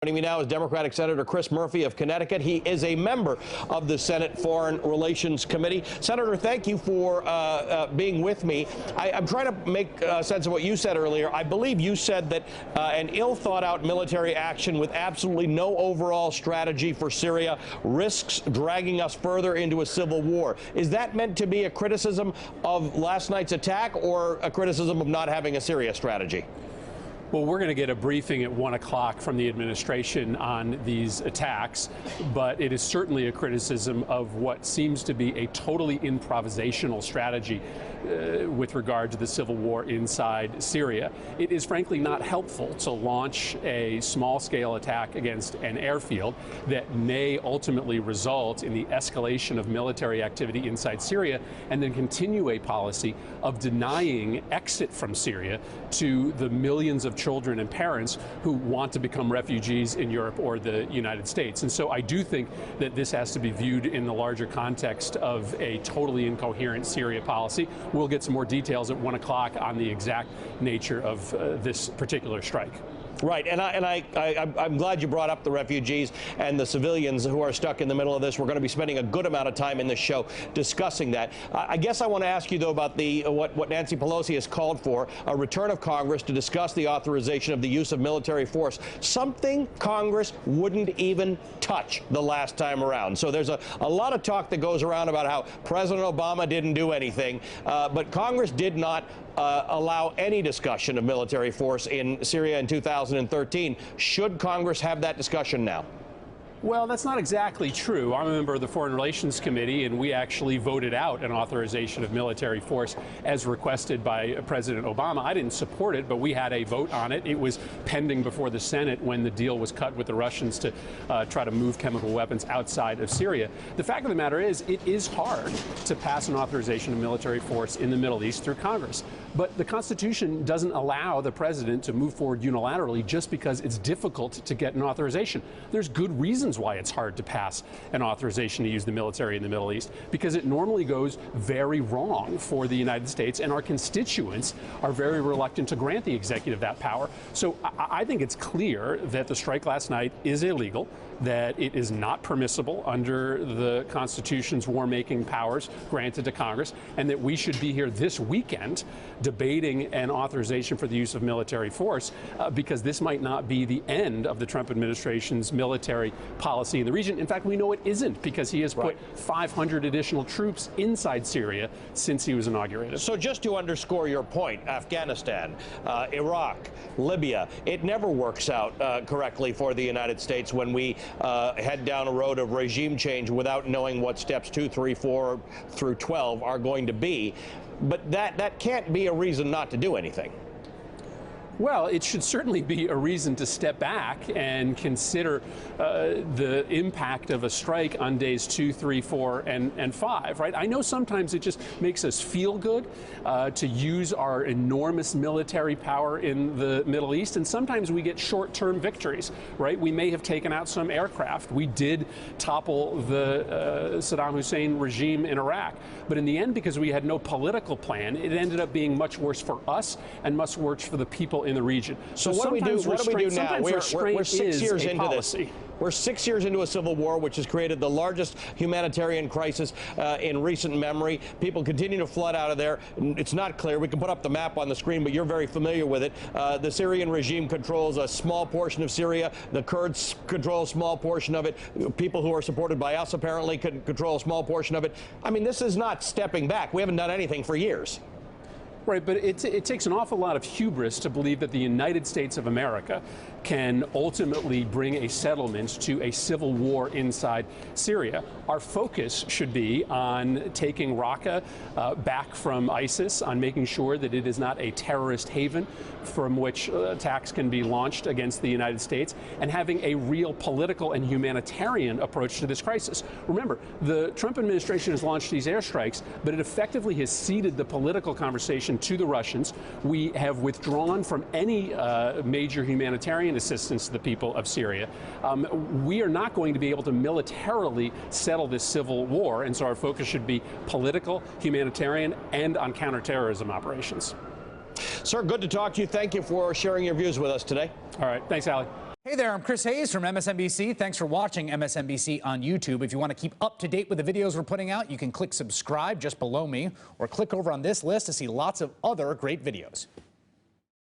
Joining me now is Democratic Senator Chris Murphy of Connecticut. He is a member of the Senate Foreign Relations Committee. Senator, thank you for being with me. I'm trying to make sense of what you said earlier. I believe you said that an ill-thought-out military action with absolutely no overall strategy for Syria risks dragging us further into a civil war. Is that meant to be a criticism of last night's attack or a criticism of not having a Syria strategy? Well, we're going to get a briefing at 1 o'clock from the administration on these attacks, but it is certainly a criticism of what seems to be a totally improvisational strategy with regard to the civil war inside Syria. It is frankly not helpful to launch a small-scale attack against an airfield that may ultimately result in the escalation of military activity inside Syria and then continue a policy of denying exit from Syria to the millions of children and parents who want to become refugees in Europe or the United States. And so I do think that this has to be viewed in the larger context of a totally incoherent Syria policy. We'll get some more details at 1 o'clock on the exact nature of this particular strike. Right, and I'm glad you brought up the refugees and the civilians who are stuck in the middle of this. We're going to be spending a good amount of time in this show discussing that. I guess I want to ask you, though, about what Nancy Pelosi has called for, a return of Congress to discuss the authorization of the use of military force, something Congress wouldn't even touch the last time around. So there's a lot of talk that goes around about how President Obama didn't do anything, but Congress did not allow any discussion of military force in Syria in 2013. Should Congress have that discussion now? Well, that's not exactly true. I'm a member of the Foreign Relations Committee, and we actually voted out an authorization of military force as requested by President Obama. I didn't support it, but we had a vote on it. It was pending before the Senate when the deal was cut with the Russians to try to move chemical weapons outside of Syria. The fact of the matter is, it is hard to pass an authorization of military force in the Middle East through Congress. But the Constitution doesn't allow the president to move forward unilaterally just because it's difficult to get an authorization. There's good reasons why it's hard to pass an authorization to use the military in the Middle East, because it normally goes very wrong for the United States, and our constituents are very reluctant to grant the executive that power. So I think it's clear that the strike last night is illegal, that it is not permissible under the Constitution's war-making powers granted to Congress, and that we should be here this weekend debating an authorization for the use of military force, because this might not be the end of the Trump administration's military policy in the region. In fact, we know it isn't, because he has put 500 additional troops inside Syria since he was inaugurated. So just to underscore your point, Afghanistan, Iraq, Libya, it never works out correctly for the United States when we head down a road of regime change without knowing what steps 2, 3, 4 through 12 are going to be. But that can't be a reason not to do anything. Well, it should certainly be a reason to step back and consider the impact of a strike on days 2, 3, 4, and 5, right? I know sometimes it just makes us feel good to use our enormous military power in the Middle East, and sometimes we get short-term victories, right? We may have taken out some aircraft. We did topple the Saddam Hussein regime in Iraq, but in the end, because we had no political plan, it ended up being much worse for us and much worse for the people in the region. So what do we do? What do we do now? We're 6 years into this. We're 6 years into a civil war, which has created the largest humanitarian crisis in recent memory. People continue to flood out of there. It's not clear. We can put up the map on the screen, but you're very familiar with it. The Syrian regime controls a small portion of Syria. The Kurds control a small portion of it. People who are supported by us apparently can control a small portion of it. I mean, this is not stepping back. We haven't done anything for years. Right, but it takes an awful lot of hubris to believe that the United States of America can ultimately bring a settlement to a civil war inside Syria. Our focus should be on taking Raqqa back from ISIS, on making sure that it is not a terrorist haven from which attacks can be launched against the United States, and having a real political and humanitarian approach to this crisis. Remember, the Trump administration has launched these airstrikes, but it effectively has ceded the political conversation to the Russians. We have withdrawn from any major humanitarian assistance to the people of Syria. We are not going to be able to militarily settle this civil war, and so our focus should be political, humanitarian, and on counterterrorism operations. Sir, good to talk to you. Thank you for sharing your views with us today. All right. Thanks, Allie. Hey there, I'm Chris Hayes from MSNBC. Thanks for watching MSNBC on YouTube. If you want to keep up to date with the videos we're putting out, you can click subscribe just below me or click over on this list to see lots of other great videos.